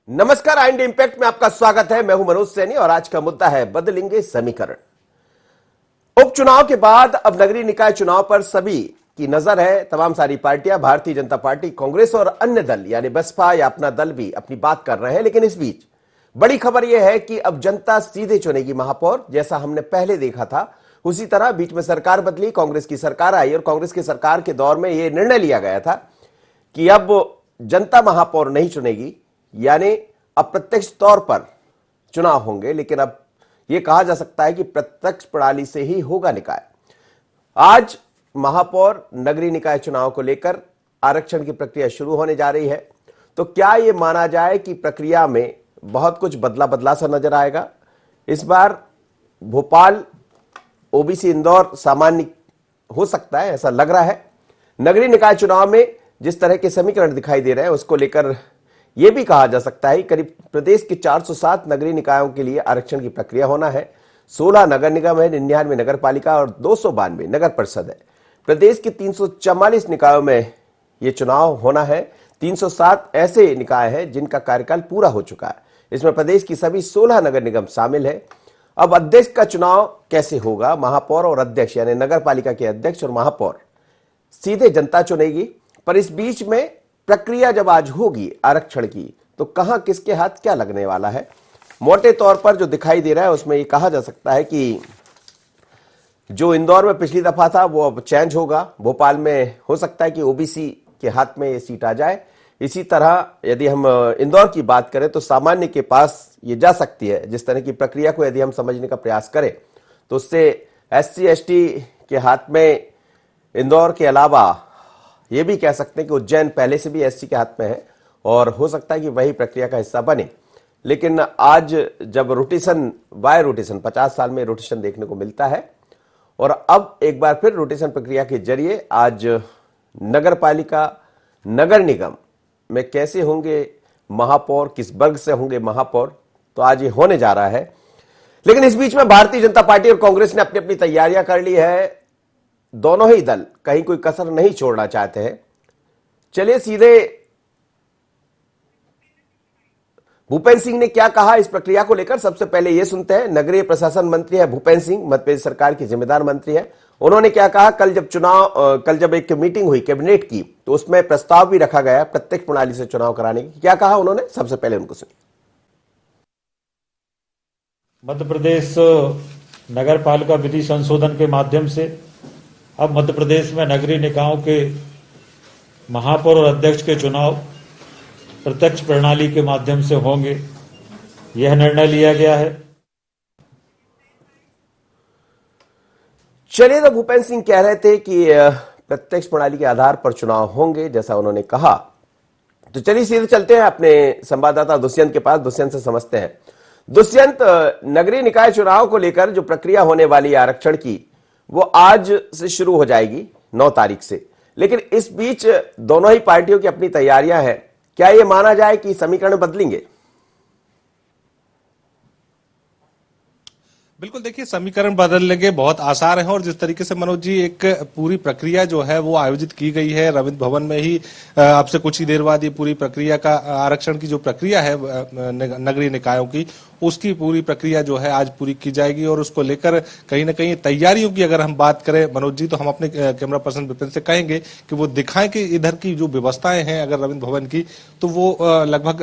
नमस्कार, IND impact में आपका स्वागत है। मैं हूं मनोज सैनी और आज का मुद्दा है बदलेंगे समीकरण। उपचुनाव के बाद अब नगरीय निकाय चुनाव पर सभी की नजर है। तमाम सारी पार्टियां, भारतीय जनता पार्टी, कांग्रेस और अन्य दल यानी बसपा या अपना दल भी अपनी बात कर रहे हैं। लेकिन इस बीच बड़ी खबर यह है कि अब जनता सीधे चुनेगी महापौर। जैसा हमने पहले देखा था उसी तरह बीच में सरकार बदली, कांग्रेस की सरकार आई और कांग्रेस की सरकार के दौर में यह निर्णय लिया गया था कि अब जनता महापौर नहीं चुनेगी, यानी अप्रत्यक्ष तौर पर चुनाव होंगे। लेकिन अब यह कहा जा सकता है कि प्रत्यक्ष प्रणाली से ही होगा निकाय। आज महापौर नगरीय निकाय चुनाव को लेकर आरक्षण की प्रक्रिया शुरू होने जा रही है। तो क्या यह माना जाए कि प्रक्रिया में बहुत कुछ बदला सा नजर आएगा? इस बार भोपाल ओबीसी इंदौर सामान्य हो सकता है, ऐसा लग रहा है। नगरीय निकाय चुनाव में जिस तरह के समीकरण दिखाई दे रहे हैं उसको लेकर यह भी कहा जा सकता है करीब प्रदेश के 407 नगरीय निकायों के लिए आरक्षण की प्रक्रिया होना है। 16 नगर निगम है, 99 नगर पालिका और 292 नगर परिषद है। प्रदेश के 344 निकायों में यह चुनाव होना है। 307 ऐसे निकाय हैं जिनका कार्यकाल पूरा हो चुका है। इसमें प्रदेश की सभी 16 नगर निगम शामिल है। अब अध्यक्ष का चुनाव कैसे होगा? महापौर और अध्यक्ष यानी नगर पालिका के अध्यक्ष और महापौर सीधे जनता चुनेगी। पर इस बीच में प्रक्रिया जब आज होगी आरक्षण की, तो कहां किसके हाथ क्या लगने वाला है? मोटे तौर पर जो दिखाई दे रहा है उसमें यह कहा जा सकता है कि जो इंदौर में पिछली दफा था वो अब चेंज होगा। भोपाल में हो सकता है कि ओबीसी के हाथ में ये सीट आ जाए। इसी तरह यदि हम इंदौर की बात करें तो सामान्य के पास ये जा सकती है। जिस तरह की प्रक्रिया को यदि हम समझने का प्रयास करें तो उससे एससी एसटी के हाथ में इंदौर के अलावा ये भी कह सकते हैं कि उज्जैन पहले से भी एससी के हाथ में है और हो सकता है कि वही प्रक्रिया का हिस्सा बने। लेकिन आज जब रोटेशन बाय रोटेशन 50 साल में रोटेशन देखने को मिलता है और अब एक बार फिर रोटेशन प्रक्रिया के जरिए आज नगर पालिका नगर निगम में कैसे होंगे महापौर, किस वर्ग से होंगे महापौर, तो आज ये होने जा रहा है। लेकिन इस बीच में भारतीय जनता पार्टी और कांग्रेस ने अपनी अपनी तैयारियां कर ली है। दोनों ही दल कहीं कोई कसर नहीं छोड़ना चाहते हैं। चलिए सीधे भूपेंद्र सिंह ने क्या कहा इस प्रक्रिया को लेकर सबसे पहले यह सुनते हैं। नगरीय प्रशासन मंत्री है भूपेंद्र सिंह, मध्य प्रदेश सरकार की जिम्मेदार मंत्री है। उन्होंने क्या कहा? कल जब एक मीटिंग हुई कैबिनेट की तो उसमें प्रस्ताव भी रखा गया प्रत्यक्ष प्रणाली से चुनाव कराने की। क्या कहा उन्होंने, सबसे पहले उनको सुनिए। मध्य प्रदेश नगर पालिका विधि संशोधन के माध्यम से अब मध्य प्रदेश में नगरीय निकायों के महापौर और अध्यक्ष के चुनाव प्रत्यक्ष प्रणाली के माध्यम से होंगे, यह निर्णय लिया गया है। चलिए, तो भूपेंद्र सिंह कह रहे थे कि प्रत्यक्ष प्रणाली के आधार पर चुनाव होंगे, जैसा उन्होंने कहा। तो चलिए सीधे चलते हैं अपने संवाददाता दुष्यंत के पास। दुष्यंत से समझते हैं। दुष्यंत, नगरीय निकाय चुनाव को लेकर जो प्रक्रिया होने वाली है आरक्षण की, वो आज से शुरू हो जाएगी 9 तारीख से। लेकिन इस बीच दोनों ही पार्टियों की अपनी तैयारियां हैं। क्या यह माना जाए कि समीकरण बदलेंगे? बिल्कुल, देखिए समीकरण बदलने के बहुत आसार हैं और जिस तरीके से मनोज जी एक पूरी प्रक्रिया जो है वो आयोजित की गई है रविंद्र भवन में ही। अब से कुछ ही देर बाद ये पूरी प्रक्रिया का आरक्षण की जो प्रक्रिया है नगरीय निकायों की, उसकी पूरी प्रक्रिया जो है आज पूरी की जाएगी और उसको लेकर कहीं ना कहीं तैयारियों की अगर हम बात करें मनोज जी, तो हम अपने कैमरा पर्सन विपिन से कहेंगे कि वो दिखाएं कि इधर की जो व्यवस्थाएं हैं अगर रविंद्र भवन की, तो वो लगभग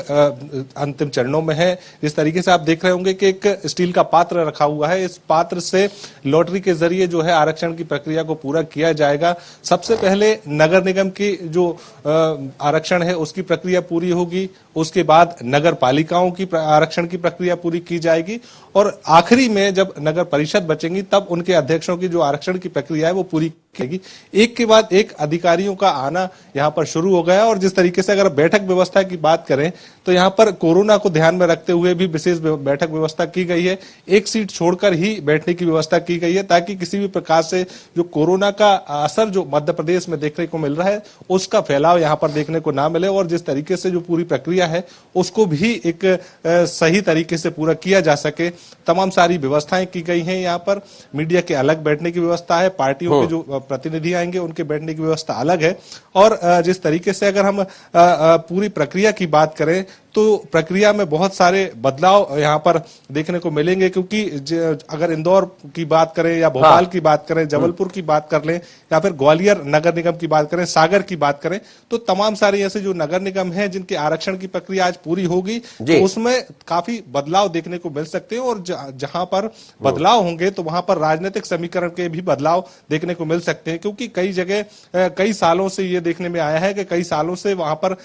अंतिम चरणों में है। जिस तरीके से आप देख रहे होंगे कि एक स्टील का पात्र रखा हुआ है, इस पात्र से लॉटरी के जरिए जो है आरक्षण की प्रक्रिया को पूरा किया जाएगा। सबसे पहले नगर निगम की जो आरक्षण है उसकी प्रक्रिया पूरी होगी, उसके बाद नगर पालिकाओं की आरक्षण की प्रक्रिया पूरी की जाएगी और आखिरी में जब नगर परिषद बचेंगी तब उनके अध्यक्षों की जो आरक्षण की प्रक्रिया है वो पूरी की। एक के बाद एक अधिकारियों का आना यहाँ पर शुरू हो गया और जिस तरीके से अगर बैठक व्यवस्था की बात करें तो यहाँ पर कोरोना को ध्यान में रखते हुए भी विशेष बैठक व्यवस्था की गई है। एक सीट छोड़कर ही बैठने की व्यवस्था की गई है ताकि किसी भी प्रकार से जो कोरोना का असर जो मध्य प्रदेश में देखने को मिल रहा है उसका फैलाव यहाँ पर देखने को ना मिले और जिस तरीके से जो पूरी प्रक्रिया है उसको भी एक सही तरीके से पूरा किया जा सके, तमाम सारी व्यवस्थाएं की गई हैं। यहाँ पर मीडिया के अलग बैठने की व्यवस्था है, पार्टियों के जो प्रतिनिधि आएंगे उनके बैठने की व्यवस्था अलग है और जिस तरीके से अगर हम पूरी प्रक्रिया की बात करें तो प्रक्रिया में बहुत सारे बदलाव यहाँ पर देखने को मिलेंगे, क्योंकि अगर इंदौर की बात करें या भोपाल की बात करें, जबलपुर की बात कर लें या फिर ग्वालियर नगर निगम की बात करें, सागर की बात करें, तो तमाम सारे ऐसे जो नगर निगम हैं जिनके आरक्षण की प्रक्रिया आज पूरी होगी, तो उसमें काफी बदलाव देखने को मिल सकते हैं। और जहां पर बदलाव होंगे तो वहां पर राजनीतिक समीकरण के भी बदलाव देखने को मिल सकते हैं, क्योंकि कई जगह कई सालों से ये देखने में आया है कि कई सालों से वहां पर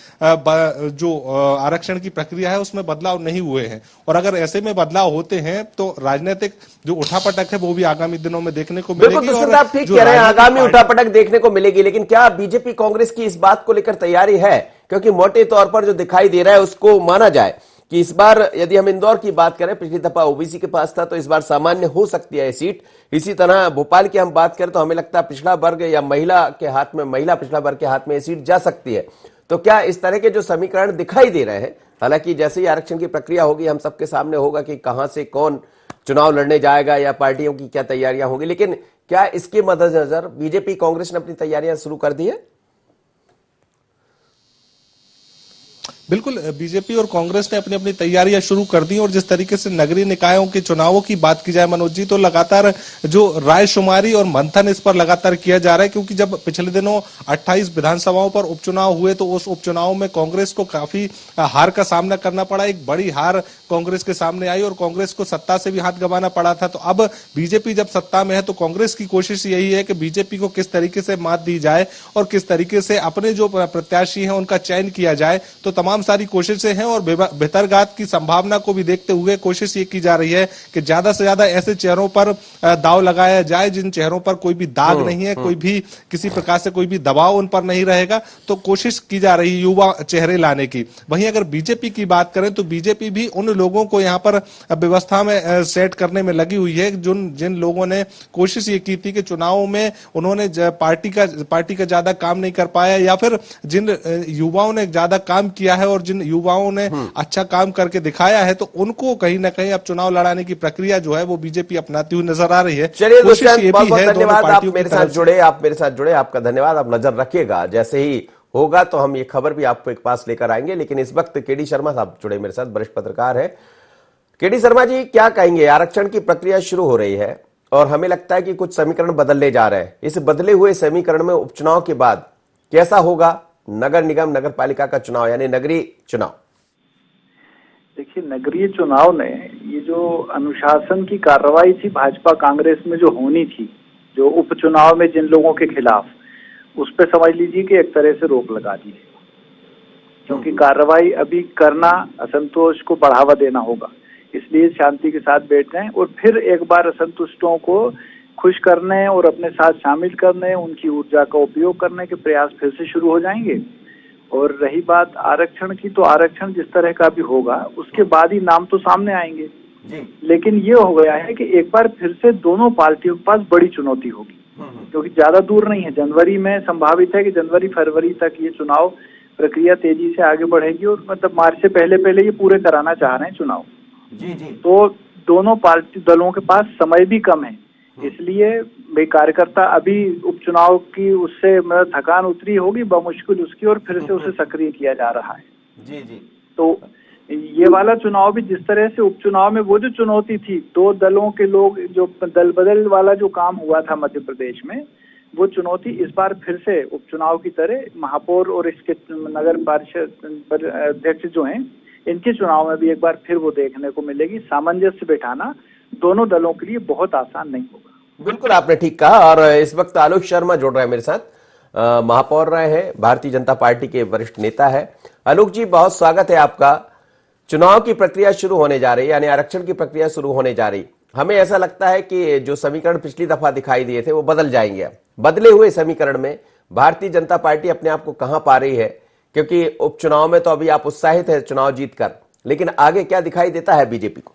जो आरक्षण की प्रक्रिया है उसमें बदलाव नहीं हुए हैं। और अगर ऐसे में बदलाव होते हैं तो राजनीतिक जो उठापटक है वो भी आगामी दिनों में देखने को मिलेगी। बिल्कुल आप ठीक कह रहे हैं, आगामी उठापटक देखने को मिलेगी। लेकिन क्या बीजेपी कांग्रेस की इस बात को लेकर तैयारी है? क्योंकि मोटे तौर पर जो दिखाई दे रहा है उसको माना जाए कि इस बार यदि हम इंदौर की बात करें, पिछली दफा ओबीसी के पास था, तो इस बार सामान्य हो सकती है सीट। इसी तरह भोपाल की हम बात करें तो हमें लगता है पिछड़ा वर्ग या महिला के हाथ में, महिला पिछड़ा वर्ग के हाथ में ये सीट जा सकती है। तो क्या इस तरह के जो समीकरण दिखाई दे रहे हैं, हालांकि जैसे ही आरक्षण की प्रक्रिया होगी हम सबके सामने होगा कि कहां से कौन चुनाव लड़ने जाएगा या पार्टियों की क्या तैयारियां होंगी, लेकिन क्या इसके मद्देनजर बीजेपी कांग्रेस ने अपनी तैयारियां शुरू कर दी है? बिल्कुल, बीजेपी और कांग्रेस ने अपनी अपनी तैयारियां शुरू कर दी। और जिस तरीके से नगरीय निकायों के चुनावों की बात की जाए मनोज जी, तो लगातार जो रायशुमारी और मंथन इस पर लगातार किया जा रहा है, क्योंकि जब पिछले दिनों 28 विधानसभाओं पर उपचुनाव हुए तो उस उपचुनाव में कांग्रेस को काफी हार का सामना करना पड़ा। एक बड़ी हार कांग्रेस के सामने आई और कांग्रेस को सत्ता से भी हाथ गंवाना पड़ा था। तो अब बीजेपी जब सत्ता में है तो कांग्रेस की कोशिश यही है कि बीजेपी को किस तरीके से मात दी जाए और किस तरीके से अपने जो प्रत्याशी हैं उनका चयन किया जाए। तो तमाम सारी कोशिशें हैं और बेहतरघात की संभावना को भी देखते हुए कोशिश ये की जा रही है कि ज्यादा से ज्यादा ऐसे चेहरों पर दाव लगाया जाए जिन चेहरों पर कोई भी दाग नहीं है, कोई भी किसी प्रकार से कोई भी दबाव उन पर नहीं रहेगा। तो कोशिश की जा रही है युवा चेहरे लाने की। वहीं अगर बीजेपी की बात करें तो बीजेपी भी उन लोगों को यहां पर व्यवस्था में सेट करने में लगी हुई है जिन लोगों ने कोशिश ये की थी कि चुनावों में उन्होंने पार्टी का ज्यादा काम नहीं कर पाया, या फिर जिन युवाओं ने ज्यादा काम किया है और जिन युवाओं ने अच्छा काम करके दिखाया है, तो उनको कहीं ना कहीं अब चुनाव लड़ाने की प्रक्रिया जो है वो बीजेपी अपनाती हुई नजर आ रही है। चलिए दोस्तों, बहुत बहुत धन्यवाद, आप मेरे साथ जुड़े, आपका धन्यवाद। आप नजर रखिएगा, जैसे ही होगा तो हम ये खबर भी आपके पास लेकर आएंगे। लेकिन इस वक्त केडी शर्मा साहब जुड़े मेरे साथ, वरिष्ठ पत्रकार है। केडी शर्मा जी, क्या कहेंगे? आरक्षण की प्रक्रिया शुरू हो रही है और हमें लगता है कि कुछ समीकरण बदलने जा रहे हैं। इस बदले हुए समीकरण में उपचुनाव के बाद कैसा होगा नगर निगम नगर पालिका का चुनाव, यानी नगरीय चुनाव? देखिए, नगरीय चुनाव ने ये जो अनुशासन की कार्रवाई थी भाजपा कांग्रेस में जो होनी थी, जो उपचुनाव में जिन लोगों के खिलाफ, उस पे समझ लीजिए कि एक तरह से रोक लगा दी है। क्योंकि कार्रवाई अभी करना असंतोष को बढ़ावा देना होगा, इसलिए शांति के साथ बैठ गए और फिर एक बार असंतुष्टों को खुश करने और अपने साथ शामिल करने, उनकी ऊर्जा का उपयोग करने के प्रयास फिर से शुरू हो जाएंगे। और रही बात आरक्षण की, तो आरक्षण जिस तरह का भी होगा उसके बाद ही नाम तो सामने आएंगे। लेकिन ये हो गया है कि एक बार फिर से दोनों पार्टियों के पास बड़ी चुनौती होगी, क्योंकि ज्यादा दूर नहीं है। जनवरी में संभावित है कि जनवरी फरवरी तक ये चुनाव प्रक्रिया तेजी से आगे बढ़ेगी और मतलब मार्च से पहले ये पूरे कराना चाह रहे हैं चुनाव। तो दोनों पार्टी दलों के पास समय भी कम है, इसलिए भाई कार्यकर्ता अभी उपचुनाव की उससे मतलब थकान उतरी होगी बमुश्किल उसकी, और फिर से उसे सक्रिय किया जा रहा है। तो ये वाला चुनाव भी जिस तरह से उपचुनाव में वो जो चुनौती थी, दो दलों के लोग जो दल बदल वाला जो काम हुआ था मध्य प्रदेश में, वो चुनौती इस बार फिर से उपचुनाव की तरह महापौर और इसके नगर पार्षद अध्यक्ष जो हैं इनके चुनाव में भी एक बार फिर वो देखने को मिलेगी। सामंजस्य बैठाना दोनों दलों के लिए बहुत आसान नहीं होगा। बिल्कुल, आपने ठीक कहा। और इस वक्त आलोक शर्मा जुड़ रहे हैं मेरे साथ, महापौर रहे हैं, भारतीय जनता पार्टी के वरिष्ठ नेता है। आलोक जी, बहुत स्वागत है आपका। चुनाव की प्रक्रिया शुरू होने जा रही है, यानी आरक्षण की प्रक्रिया शुरू होने जा रही। हमें ऐसा लगता है कि जो समीकरण पिछली दफा दिखाई दिए थे वो बदल जाएंगे। बदले हुए समीकरण में भारतीय जनता पार्टी अपने आप को कहां पा रही है? क्योंकि उपचुनाव में तो अभी आप उत्साहित है चुनाव जीतकर, लेकिन आगे क्या दिखाई देता है बीजेपी को?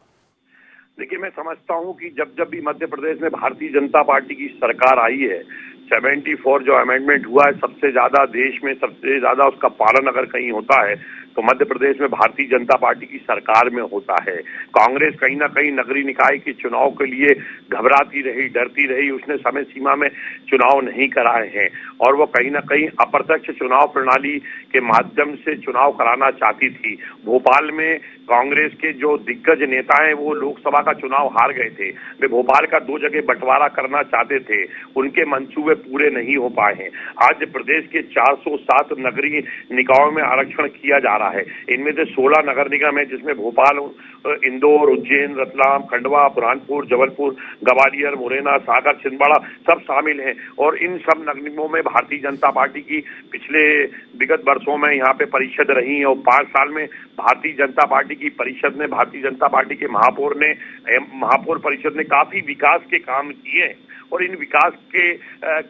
देखिए, मैं समझता हूं कि जब भी मध्य प्रदेश में भारतीय जनता पार्टी की सरकार आई है, 74 जो अमेंडमेंट हुआ है, सबसे ज्यादा देश में सबसे ज्यादा उसका पालन अगर कहीं होता है तो मध्य प्रदेश में भारतीय जनता पार्टी की सरकार में होता है। कांग्रेस कहीं ना कहीं नगरीय निकाय के चुनाव के लिए घबराती रही, डरती रही, उसने समय सीमा में चुनाव नहीं कराए हैं और वो कहीं ना कहीं अप्रत्यक्ष चुनाव प्रणाली के माध्यम से चुनाव कराना चाहती थी। भोपाल में कांग्रेस के जो दिग्गज नेता हैं वो लोकसभा का चुनाव हार गए थे, वे भोपाल का 2 जगह बंटवारा करना चाहते थे, उनके मंसूबे पूरे नहीं हो पाए हैं। आज प्रदेश के 407 नगरीय निकायों में आरक्षण किया जा रहा है। इनमें से 16 नगर निगम है जिसमें भोपाल, इंदौर, उज्जैन, रतलाम, खंडवा, बुरहानपुर, जबलपुर, ग्वालियर, मुरैना, सागर, छिंदवाड़ा सब शामिल हैं और इन सब नगर निगमों में भारतीय जनता पार्टी की पिछले विगत वर्षों में यहाँ पे परिषद रही है और 5 साल में भारतीय जनता पार्टी की परिषद ने, भारतीय जनता पार्टी के महापौर परिषद ने काफी विकास के काम किए हैं और इन विकास के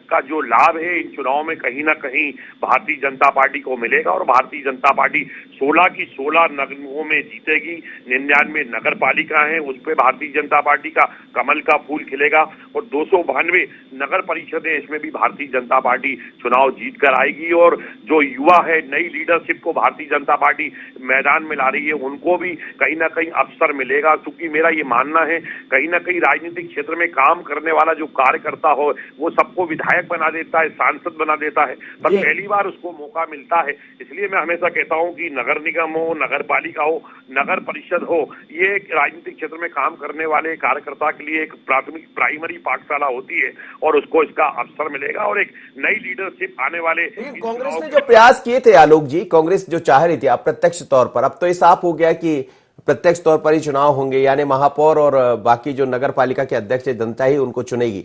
का जो लाभ है इन चुनाव में कहीं ना कहीं भारतीय जनता पार्टी को मिलेगा और भारतीय जनता पार्टी 16 की 16 नगरों में जीतेगी। 99 नगर पालिका है, उस पर भारतीय जनता पार्टी का कमल का फूल खिलेगा और 292 नगर परिषदें, इसमें भी भारतीय जनता पार्टी चुनाव जीत कर आएगी और जो युवा है, नई लीडरशिप को भारतीय जनता पार्टी मैदान में ला रही है, उनको भी कहीं ना कहीं अवसर मिलेगा। क्योंकि मेरा ये मानना है कहीं ना कहीं राजनीतिक क्षेत्र में काम करने वाला जो कार्यकर्ता हो वो सबको विधायक बना देता है, सांसद बना देता है, पर पहली बार उसको मौका मिलता है। इसलिए मैं हमेशा कहता हूं कि नगर निगम हो, नगर पालिका हो, नगर परिषद हो, ये राजनीतिक क्षेत्र में काम करने वाले कार्यकर्ता के लिए एक प्राइमरी पाठशाला होती है और उसको इसका अवसर मिलेगा और एक नई लीडरशिप आने वाले। कांग्रेस ने जो प्रयास किए थे आलोक जी, कांग्रेस जो चाह रही थी अप्रत्यक्ष तौर पर, अब तो ये साफ हो गया कि प्रत्यक्ष तौर पर ही चुनाव होंगे, यानी महापौर और बाकी जो नगर पालिका के अध्यक्ष है जनता ही उनको चुनेगी।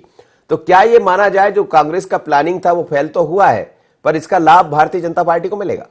तो क्या ये माना जाए जो कांग्रेस का प्लानिंग था वो फेल तो हुआ है, पर इसका लाभ भारतीय जनता पार्टी को मिलेगा?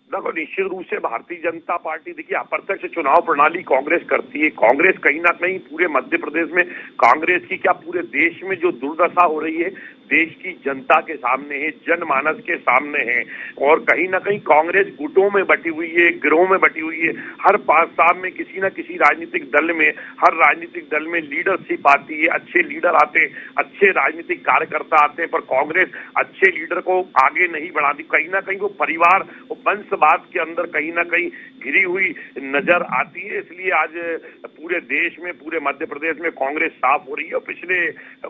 देखो, निश्चित रूप से भारतीय जनता पार्टी, देखिए, अप्रत्यक्ष चुनाव प्रणाली कांग्रेस करती है। कांग्रेस कहीं ना कहीं पूरे मध्य प्रदेश में, कांग्रेस की क्या पूरे देश में जो दुर्दशा हो रही है देश की जनता के सामने है, जनमानस के सामने है और कहीं ना कहीं कांग्रेस गुटों में बटी हुई है, गिरोह में बटी हुई है। हर 5 साल में किसी ना किसी राजनीतिक दल में, हर राजनीतिक दल में लीडरशिप आती है, अच्छे लीडर आते हैं, अच्छे राजनीतिक कार्यकर्ता आते हैं, पर कांग्रेस अच्छे लीडर को आगे नहीं बढ़ाती। कहीं ना कहीं वो परिवार और वंशवाद के अंदर कहीं ना कहीं घिरी हुई नजर आती है। इसलिए आज पूरे देश में, पूरे मध्य प्रदेश में कांग्रेस साफ हो रही है और पिछले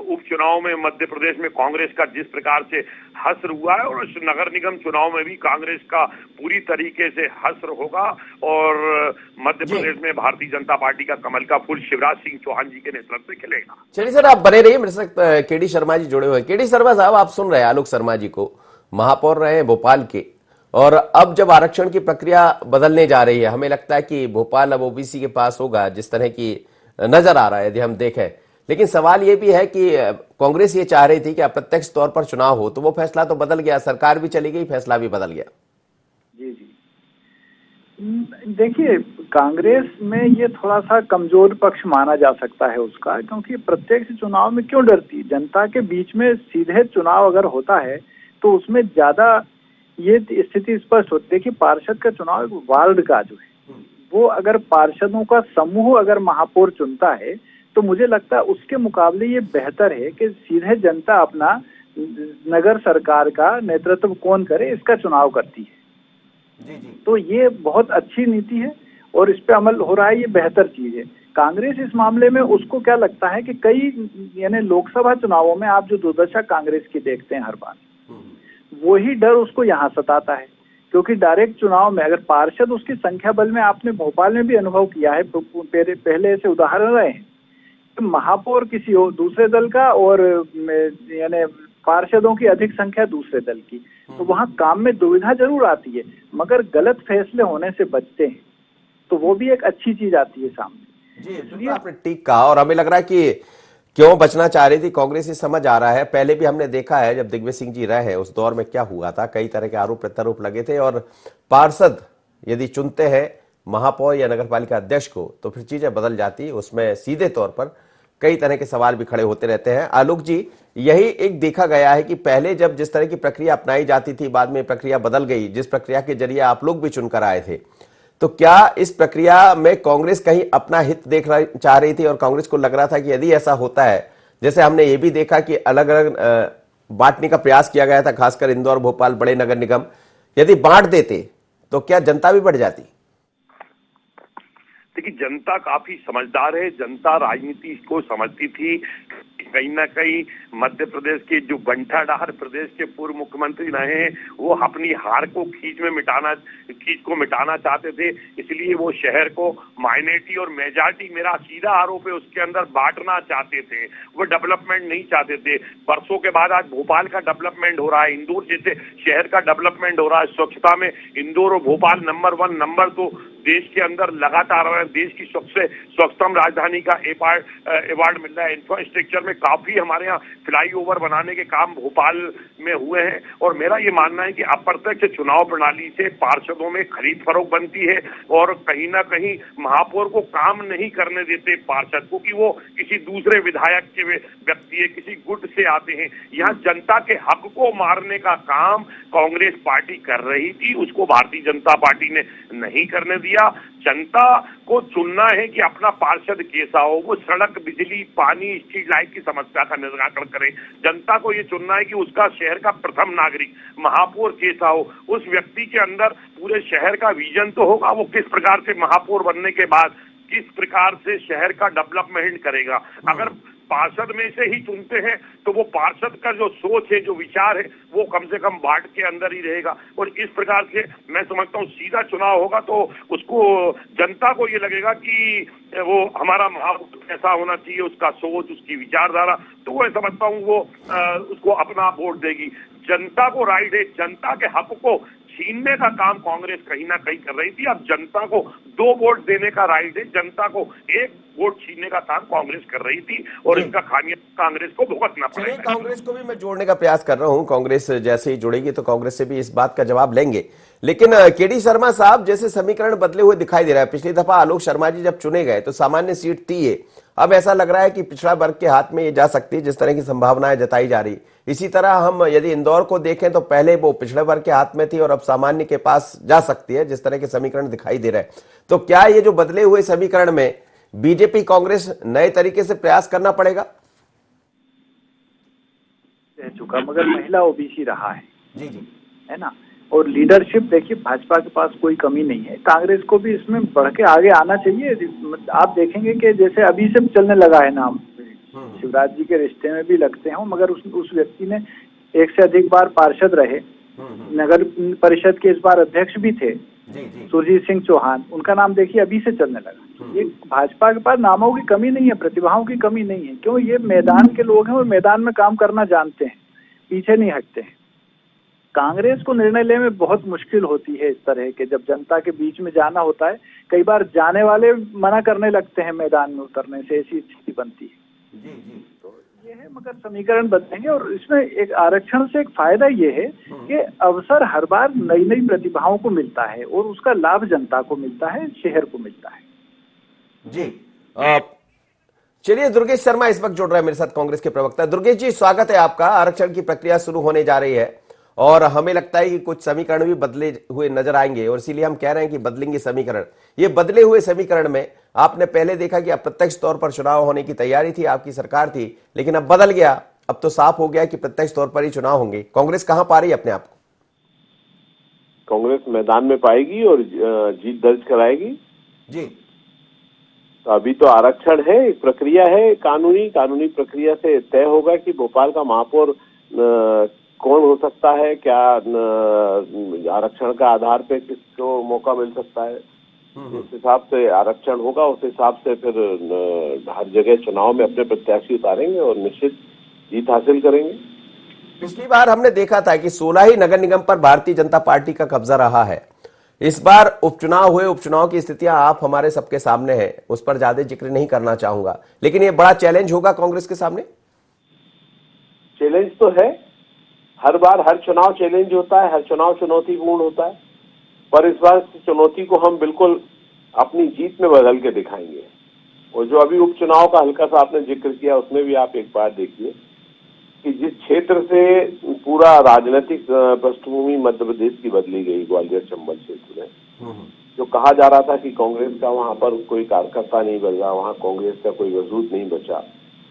उपचुनाव में मध्य प्रदेश में कांग्रेस का जिस प्रकार से हश्र हुआ है और उस नगर निगम चुनाव में भी कांग्रेस का पूरी तरीके से हश्र होगा और मध्य प्रदेश में भारतीय जनता पार्टी का कमल का फूल शिवराज सिंह चौहान जी के नेतृत्व में खिलेगा। चलिए सर, आप बने रहिए, मेरे साथ केडी शर्मा जी जुड़े हुए हैं। केडी शर्मा साहब, आप सुन रहे हैं आलोक शर्मा जी को, महापौर रहे हैं भोपाल के, और अब जब आरक्षण की प्रक्रिया बदलने जा रही है, हमें लगता है कि भोपाल अब ओबीसी के पास होगा जिस तरह की नजर आ रहा है यदि हम देखें। लेकिन सवाल ये भी है कि कांग्रेस ये चाह रही थी कि अप्रत्यक्ष तौर पर चुनाव हो, तो वो फैसला तो बदल गया, सरकार भी चली गई, फैसला भी बदल गया। जी जी, देखिए, कांग्रेस में ये थोड़ा सा कमजोर पक्ष माना जा सकता है उसका, क्योंकि प्रत्यक्ष चुनाव में क्यों डरती? जनता के बीच में सीधे चुनाव अगर होता है तो उसमें ज्यादा ये स्थिति स्पष्ट होती। देखिए, पार्षद का चुनाव एक वार्ड का जो है, वो अगर पार्षदों का समूह अगर महापौर चुनता है तो मुझे लगता है उसके मुकाबले ये बेहतर है कि सीधे जनता अपना नगर सरकार का नेतृत्व कौन करे इसका चुनाव करती है। तो ये बहुत अच्छी नीति है और इस पे अमल हो रहा है, ये बेहतर चीज है। कांग्रेस इस मामले में उसको क्या लगता है कि कई यानी लोकसभा चुनावों में आप जो दुर्दशा कांग्रेस की देखते हैं हर बार, वही डर उसको यहाँ सताता है। क्योंकि डायरेक्ट चुनाव में अगर पार्षद उसकी संख्या बल में, आपने भोपाल में भी अनुभव किया है, पहले ऐसे उदाहरण रहे हैं, महापौर किसी दूसरे दल का और यानी पार्षदों की अधिक संख्या दूसरे दल की, तो वहाँ काम में दुविधा जरूर आती है, मगर गलत फैसले होने से बचते हैं, तो वो भी एक अच्छी चीज आती है सामने। जी, इसलिए आपने ठीक कहा और हमें लग रहा है कि क्यों बचना चाह रही थी कांग्रेस, ये समझ आ रहा है। पहले भी हमने देखा है जब दिग्विजय सिंह जी रहे उस दौर में क्या हुआ था, कई तरह के आरोप प्रत्यारोप लगे थे और पार्षद यदि चुनते हैं महापौर या नगर पालिका अध्यक्ष को तो फिर चीजें बदल जाती, उसमें सीधे तौर पर कई तरह के सवाल भी खड़े होते रहते हैं। आलोक जी, यही एक देखा गया है कि पहले जब जिस तरह की प्रक्रिया अपनाई जाती थी, बाद में प्रक्रिया बदल गई, जिस प्रक्रिया के जरिए आप लोग भी चुनकर आए थे, तो क्या इस प्रक्रिया में कांग्रेस कहीं अपना हित चाह रही थी और कांग्रेस को लग रहा था कि यदि ऐसा होता है, जैसे हमने ये भी देखा कि अलग अलग बांटने का प्रयास किया गया था, खासकर इंदौर, भोपाल, बड़े नगर निगम, यदि बांट देते तो क्या जनता भी बढ़ जाती? देखिए, जनता काफी समझदार है। जनता राजनीति को समझती थी। कहीं ना कहीं मध्य प्रदेश के जो बंटाधार प्रदेश के पूर्व मुख्यमंत्री रहे हैं, वो अपनी हार को खींच को मिटाना चाहते थे। इसलिए वो शहर को माइनॉरिटी और मेजॉरिटी, मेरा सीधा आरोप है, उसके अंदर बांटना चाहते थे। वो डेवलपमेंट नहीं चाहते थे। बरसों के बाद आज भोपाल का डेवलपमेंट हो रहा है, इंदौर जैसे शहर का डेवलपमेंट हो रहा है। स्वच्छता में इंदौर और भोपाल नंबर 1, नंबर 2 देश के अंदर लगातार रहे हैं। देश की सबसे स्वच्छतम राजधानी का अवार्ड मिल रहा है। इंफ्रास्ट्रक्चर में काफी हमारे यहाँ फ्लाईओवर बनाने के काम भोपाल में हुए हैं। और मेरा ये मानना है कि अप्रत्यक्ष चुनाव प्रणाली से पार्षदों में खरीद फरोख्त बनती है और कहीं ना कहीं महापौर को काम नहीं करने देते पार्षद को, कि वो किसी दूसरे विधायक के व्यक्ति है, किसी गुट से आते हैं। यहाँ जनता के हक को मारने का काम कांग्रेस पार्टी कर रही थी, उसको भारतीय जनता पार्टी ने नहीं करने दिया। जनता को चुनना है कि अपना पार्षद कैसा हो, वो सड़क, बिजली, पानी, स्ट्रीट लाइट की समस्या का निराकरण करे। जनता को ये चुनना है कि उसका शहर का प्रथम नागरिक महापौर कैसा हो। उस व्यक्ति के अंदर पूरे शहर का विजन तो होगा, वो किस प्रकार से महापौर बनने के बाद किस प्रकार से शहर का डेवलपमेंट करेगा। अगर पार्षद में से ही चुनते हैं तो वो पार्षद का जो सोच है, जो विचार है, वो कम से कम वार्ड के अंदर ही रहेगा। और इस प्रकार से मैं समझता हूँ सीधा चुनाव होगा तो उसको, जनता को ये लगेगा कि वो हमारा महापौर कैसा होना चाहिए, उसका सोच, उसकी विचारधारा, तो मैं समझता हूँ वो उसको अपना वोट देगी। जनता को राइट है, जनता के हक को छीनने का काम कांग्रेस कहीं ना कहीं कर रही थी। अब जनता को 2 वोट देने का राइट है, जनता को 1 वोट छीनने का काम कांग्रेस कर रही थी और इसका खामियाजा कांग्रेस को भुगतना पड़ेगा। कांग्रेस को भी मैं जोड़ने का प्रयास कर रहा हूं। कांग्रेस जैसे ही जुड़ेगी तो कांग्रेस से भी इस बात का जवाब लेंगे। लेकिन केडी शर्मा साहब, जैसे समीकरण बदले हुए दिखाई दे रहा है। पिछली दफा आलोक शर्मा जी जब चुने गए तो सामान्य सीट थी ये, अब ऐसा लग रहा है कि पिछड़ा वर्ग के हाथ में ये जा सकती है, जिस तरह की संभावनाएं जताई जा रही। इसी तरह हम यदि इंदौर को देखें तो पहले वो पिछड़े वर्ग के हाथ में थी और अब सामान्य के पास जा सकती है, जिस तरह के समीकरण दिखाई दे रहे हैं। तो क्या ये जो बदले हुए समीकरण में बीजेपी कांग्रेस नए तरीके से प्रयास करना पड़ेगा? चुका मगर महिला ओबीसी रहा है, जी जी, है ना। और लीडरशिप देखिए, भाजपा के पास कोई कमी नहीं है। कांग्रेस को भी इसमें बढ़ के आगे आना चाहिए। आप देखेंगे कि जैसे अभी से चलने लगा है नाम, शिवराज जी के रिश्ते में भी लगते हैं, मगर उस व्यक्ति ने 1 से अधिक बार पार्षद रहे, नगर परिषद के इस बार अध्यक्ष भी थे, सुरजीत सिंह चौहान, उनका नाम देखिए अभी से चलने लगा। ये भाजपा के पास नामों की कमी नहीं है, प्रतिभाओं की कमी नहीं है। क्यों? ये मैदान के लोग हैं और मैदान में काम करना जानते हैं, पीछे नहीं हटते हैं। कांग्रेस को निर्णय लेने में बहुत मुश्किल होती है इस तरह के, जब जनता के बीच में जाना होता है, कई बार जाने वाले मना करने लगते हैं मैदान में उतरने से, ऐसी स्थिति बनती है। तो ये है, मगर समीकरण बदलेंगे। और इसमें एक आरक्षण से एक फायदा ये है कि अवसर हर बार नई नई प्रतिभाओं को मिलता है और उसका लाभ जनता को मिलता है, शहर को मिलता है। जी चलिए, दुर्गेश शर्मा इस वक्त जुड़ रहे हैं मेरे साथ, कांग्रेस के प्रवक्ता। दुर्गेश जी, स्वागत है आपका। आरक्षण की प्रक्रिया शुरू होने जा रही है और हमें लगता है कि कुछ समीकरण भी बदले हुए नजर आएंगे और इसीलिए हम कह रहे हैं कि बदलेंगे समीकरण। ये बदले हुए समीकरण में आपने पहले देखा कि अप्रत्यक्ष तौर पर चुनाव होने की तैयारी थी, आपकी सरकार थी, लेकिन अब बदल गया। अब तो साफ हो गया कि प्रत्यक्ष तौर पर ही चुनाव होंगे। कांग्रेस कहां पा रही है अपने आप को? कांग्रेस मैदान में पाएगी और जीत दर्ज कराएगी जी। तो अभी तो आरक्षण है, एक प्रक्रिया है, कानूनी प्रक्रिया से तय होगा कि भोपाल का महापौर कौन हो सकता है, क्या आरक्षण का आधार पे किसको मौका मिल सकता है। उस हिसाब से आरक्षण होगा, उस हिसाब से फिर हर जगह चुनाव में अपने प्रत्याशी उतारेंगे और निश्चित जीत हासिल करेंगे। पिछली बार हमने देखा था कि 16 ही नगर निगम पर भारतीय जनता पार्टी का कब्जा रहा है। इस बार उपचुनाव हुए, उपचुनाव की स्थितियां आप हमारे सबके सामने है, उस पर ज्यादा जिक्र नहीं करना चाहूंगा, लेकिन ये बड़ा चैलेंज होगा कांग्रेस के सामने। चैलेंज तो है, हर बार हर चुनाव चैलेंज होता है, हर चुनाव चुनौतीपूर्ण होता है, पर इस बार चुनौती को हम बिल्कुल अपनी जीत में बदल के दिखाएंगे। और जो अभी उपचुनाव का हल्का सा आपने जिक्र किया, उसमें भी आप एक बार देखिए कि जिस क्षेत्र से पूरा राजनीतिक पृष्ठभूमि मध्य प्रदेश की बदली गई, ग्वालियर चंबल क्षेत्र में, जो कहा जा रहा था कि कांग्रेस का वहां पर कोई कार्यकर्ता नहीं बचा, वहां कांग्रेस का कोई वजूद नहीं बचा,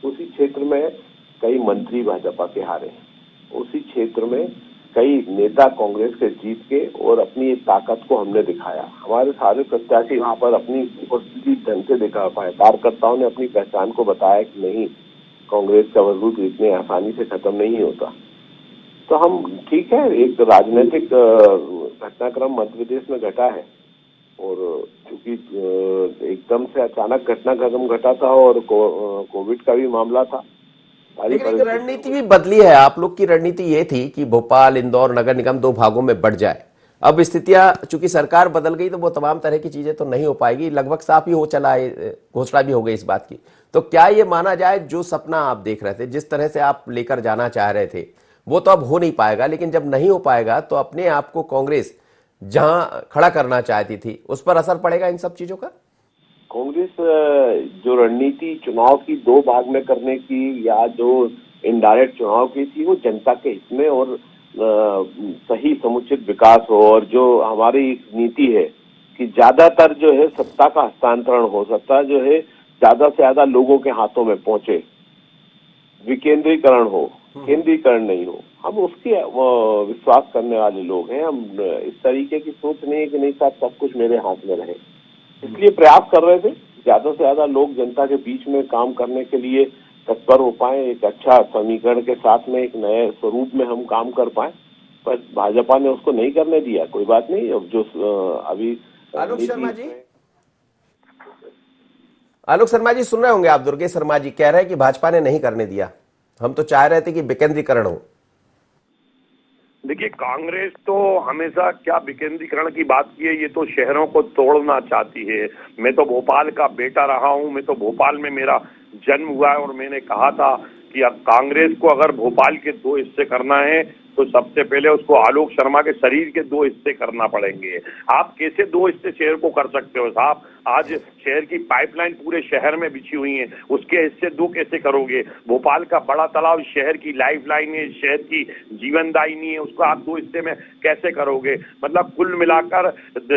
उसी क्षेत्र में कई मंत्री भाजपा के हारे हैं। उसी क्षेत्र में कई नेता कांग्रेस के जीत के और अपनी एक ताकत को हमने दिखाया। हमारे सारे प्रत्याशी वहां पर अपनी उपस्थिति ढंग से दिखा पाए। कार्यकर्ताओं ने अपनी पहचान को बताया कि नहीं, कांग्रेस का वजूद इतनी आसानी से खत्म नहीं होता। तो हम ठीक है, एक राजनीतिक घटनाक्रम मध्य प्रदेश में घटा है और चूंकि एकदम से अचानक घटनाक्रम घटा था और कोविड का भी मामला था। लेकिन एक रणनीति भी बदली है। आप लोग की रणनीति ये थी कि भोपाल, इंदौर, नगर निगम 2 भागों में बढ़ जाए। अब स्थितियां चूंकि सरकार बदल गई तो वो तमाम तरह की चीजें तो नहीं हो पाएगी। लगभग साफ ही हो चला है, घोषणा भी हो गई इस बात की। तो क्या ये माना जाए जो सपना आप देख रहे थे, जिस तरह से आप लेकर जाना चाह रहे थे, वो तो अब हो नहीं पाएगा। लेकिन जब नहीं हो पाएगा तो अपने आप को कांग्रेस जहां खड़ा करना चाहती थी उस पर असर पड़ेगा इन सब चीजों का? कांग्रेस जो रणनीति चुनाव की 2 भाग में करने की या जो इनडायरेक्ट चुनाव की थी, वो जनता के हित में और सही समुचित विकास हो। और जो हमारी नीति है कि ज्यादातर जो है सत्ता का हस्तांतरण हो, सत्ता जो है ज्यादा से ज्यादा लोगों के हाथों में पहुंचे, विकेंद्रीकरण हो, केंद्रीकरण नहीं हो। हम उसकी विश्वास करने वाले लोग हैं। हम इस तरीके की सोच नहीं है कि नहीं साहब सब कुछ मेरे हाथ में रहे, इसलिए प्रयास कर रहे थे ज्यादा से ज्यादा लोग जनता के बीच में काम करने के लिए तत्पर हो पाए, एक अच्छा समीकरण के साथ में एक नए स्वरूप में हम काम कर पाए। पर भाजपा ने उसको नहीं करने दिया। कोई बात नहीं, अब जो अभी आलोक शर्मा जी सुन रहे होंगे आप। दुर्गेश शर्मा जी कह रहे हैं कि भाजपा ने नहीं करने दिया, हम तो चाह रहे थे कि विकेंद्रीकरण हो। देखिए, कांग्रेस तो हमेशा क्या विकेंद्रीकरण की बात की है, ये तो शहरों को तोड़ना चाहती है। मैं तो भोपाल का बेटा रहा हूं, मैं तो भोपाल में मेरा जन्म हुआ है और मैंने कहा था कि अब कांग्रेस को अगर भोपाल के 2 हिस्से करना है तो सबसे पहले उसको आलोक शर्मा के शरीर के 2 हिस्से करना पड़ेंगे। आप कैसे 2 हिस्से शहर को कर सकते हो साहब? आज शहर की पाइपलाइन पूरे शहर में बिछी हुई है, उसके हिस्से 2 कैसे करोगे? भोपाल का बड़ा तालाब शहर की लाइफलाइन है, शहर की जीवनदायिनी है, उसको आप 2 हिस्से में कैसे करोगे? मतलब कुल मिलाकर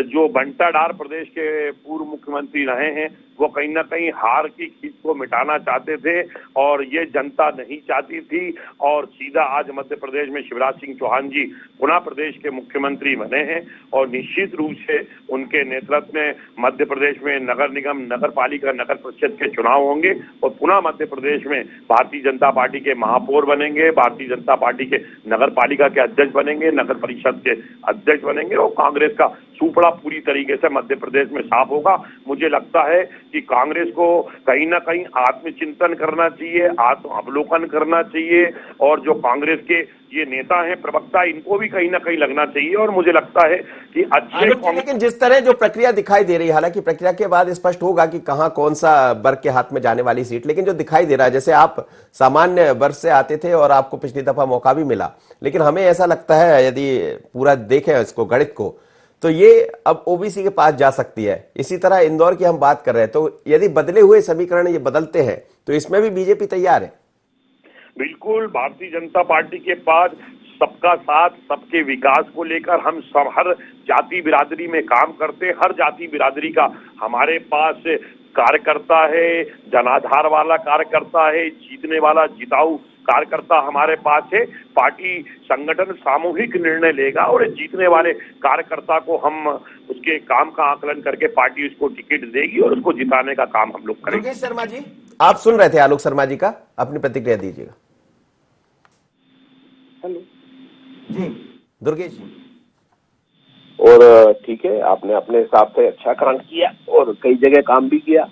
जो बंटाढार प्रदेश के पूर्व मुख्यमंत्री रहे हैं वो कहीं ना कहीं हार की खींच को मिटाना चाहते थे और ये जनता नहीं चाहती थी। और सीधा आज मध्य प्रदेश में शिवराज सिंह चौहान जी पुनः प्रदेश के मुख्यमंत्री बने हैं और निश्चित रूप से उनके नेतृत्व में मध्य प्रदेश में नगर निगम, नगर पालिका, नगर परिषद के चुनाव होंगे और पुनः मध्य प्रदेश में भारतीय जनता पार्टी के महापौर बनेंगे, भारतीय जनता पार्टी के नगर पालिका के अध्यक्ष बनेंगे, नगर परिषद के अध्यक्ष बनेंगे और कांग्रेस का सुपड़ा पूरी तरीके से मध्य प्रदेश में साफ होगा। मुझे लगता है कि कांग्रेस को कहीं ना कहीं आत्मचिंतन करना चाहिए, आत्म अवलोकन करना चाहिए और जो कांग्रेस के ये नेता हैं, प्रवक्ता, इनको भी कहीं ना कहीं लगना चाहिए। और मुझे लगता है कि अच्छे लेकिन जिस तरह जो प्रक्रिया दिखाई दे रही है, हालांकि प्रक्रिया के बाद स्पष्ट होगा कि कहां कौन सा वर्ग के हाथ में जाने वाली सीट, लेकिन जो दिखाई दे रहा है, जैसे आप सामान्य वर्ग से आते थे और आपको पिछली दफा मौका भी मिला, लेकिन हमें ऐसा लगता है यदि पूरा देखें इसको गणित को तो ये अब ओबीसी के पास जा सकती है। इसी तरह इंदौर की हम बात कर रहे हैं, तो यदि बदले हुए समीकरण ये बदलते हैं तो इसमें भी बीजेपी तैयार है। बिल्कुल, भारतीय जनता पार्टी के पास सबका साथ, सबके विकास को लेकर हम सब हर जाति बिरादरी में काम करते हैं। हर जाति बिरादरी का हमारे पास कार्यकर्ता है, जनाधार वाला कार्यकर्ता है, जीतने वाला जिताऊ कार्यकर्ता हमारे पास है। पार्टी संगठन सामूहिक निर्णय लेगा और जीतने वाले कार्यकर्ता को हम उसके काम का आकलन करके पार्टी उसको टिकट देगी और उसको जिताने का काम हम लोग करेंगे। दुर्गेश शर्मा जी, आप सुन रहे थे आलोक शर्मा जी का, अपनी प्रतिक्रिया दीजिएगा। हेलो जी दुर्गेश जी। और ठीक है, आपने अपने हिसाब से अच्छा काम किया और कई जगह काम भी किया,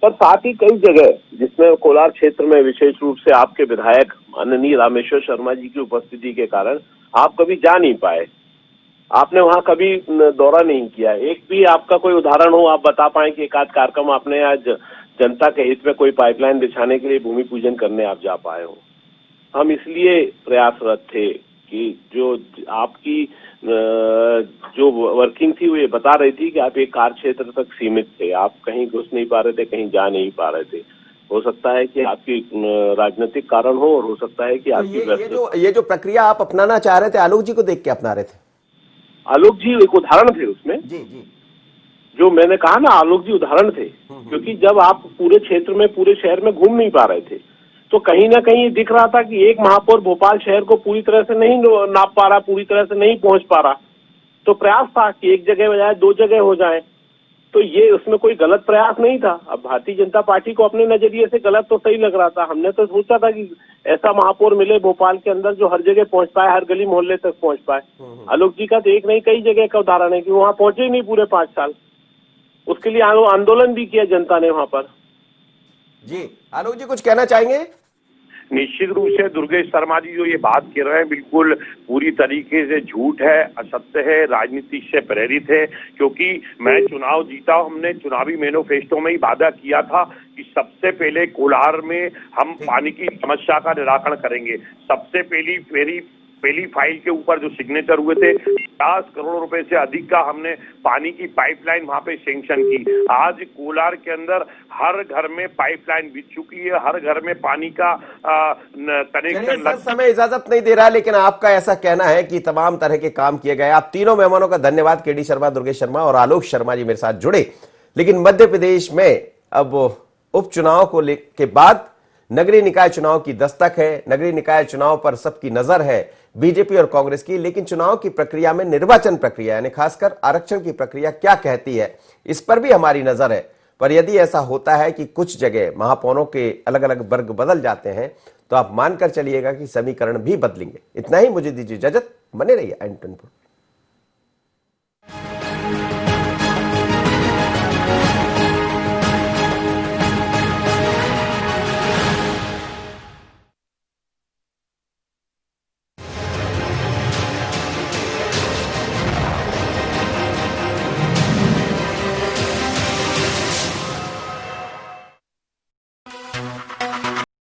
पर साथ ही कई जगह जिसमें कोलार क्षेत्र में विशेष रूप से आपके विधायक माननीय रामेश्वर शर्मा जी की उपस्थिति के कारण आप कभी जा नहीं पाए, आपने वहां कभी दौरा नहीं किया। एक भी आपका कोई उदाहरण हो आप बता पाए कि एक आध कार्यक्रम आपने आज जनता के हित में कोई पाइपलाइन बिछाने के लिए भूमि पूजन करने आप जा पाए हो? हम इसलिए प्रयासरत थे कि जो आपकी जो वर्किंग थी वो ये बता रही थी कि आप एक कार्य क्षेत्र तक सीमित थे, आप कहीं घुस नहीं पा रहे थे, कहीं जा नहीं पा रहे थे। हो सकता है कि आपकी राजनीतिक कारण हो और हो सकता है कि तो आपकी ये जो प्रक्रिया आप अपनाना चाह रहे थे, आलोक जी को देख के अपना रहे थे? आलोक जी एक उदाहरण थे उसमें। जी जी, जो मैंने कहा ना, आलोक जी उदाहरण थे, क्योंकि जब आप पूरे क्षेत्र में, पूरे शहर में घूम नहीं पा रहे थे, तो कहीं ना कहीं दिख रहा था कि एक महापौर भोपाल शहर को पूरी तरह से नहीं नाप पा रहा, पूरी तरह से नहीं पहुंच पा रहा। तो प्रयास था कि एक जगह बजाय 2 जगह हो जाए। तो ये उसमें कोई गलत प्रयास नहीं था। अब भारतीय जनता पार्टी को अपने नजरिए से गलत तो सही लग रहा था। हमने तो सोचा था कि ऐसा महापौर मिले भोपाल के अंदर जो हर जगह पहुंच पाए, हर गली मोहल्ले तक पहुंच पाए। आलोक जी का तो एक नहीं कई जगह का उदाहरण है कि वहां पहुंचे ही नहीं पूरे 5 साल। उसके लिए आंदोलन भी किया जनता ने वहां पर। जी आलोक जी कुछ कहना चाहेंगे? निश्चित रूप से दुर्गेश शर्मा जी जो ये बात कह रहे हैं बिल्कुल पूरी तरीके से झूठ है, असत्य है, राजनीति से प्रेरित है। क्योंकि मैं चुनाव जीता हूं, हमने चुनावी मैनिफेस्टो में ही वादा किया था कि सबसे पहले कोलार में हम पानी की समस्या का निराकरण करेंगे। सबसे पहली फाइल के ऊपर जो सिग्नेचर हुए थे 50 करोड़ रुपए से अधिक का हमने पानी की पाइपलाइन वहां पे सैंक्शन की। आज कोलार के अंदर हर घर में पाइपलाइन बिछ चुकी है, हर घर में पानी का कनेक्शन। समय इजाजत नहीं दे रहा, लेकिन आपका ऐसा कहना है कि तमाम तरह के काम किए गए। आप तीनों मेहमानों का धन्यवाद, केडी शर्मा, दुर्गेश शर्मा और आलोक शर्मा जी मेरे साथ जुड़े। लेकिन मध्य प्रदेश में अब उपचुनाव को के बाद नगरीय निकाय चुनाव की दस्तक है। नगरीय निकाय चुनाव पर सबकी नजर है, बीजेपी और कांग्रेस की। लेकिन चुनाव की प्रक्रिया में निर्वाचन प्रक्रिया यानी खासकर आरक्षण की प्रक्रिया क्या कहती है, इस पर भी हमारी नजर है। पर यदि ऐसा होता है कि कुछ जगह महापौरों के अलग अलग वर्ग बदल जाते हैं तो आप मानकर चलिएगा कि समीकरण भी बदलेंगे। इतना ही, मुझे दीजिए इजाजत, बने रहिए N24।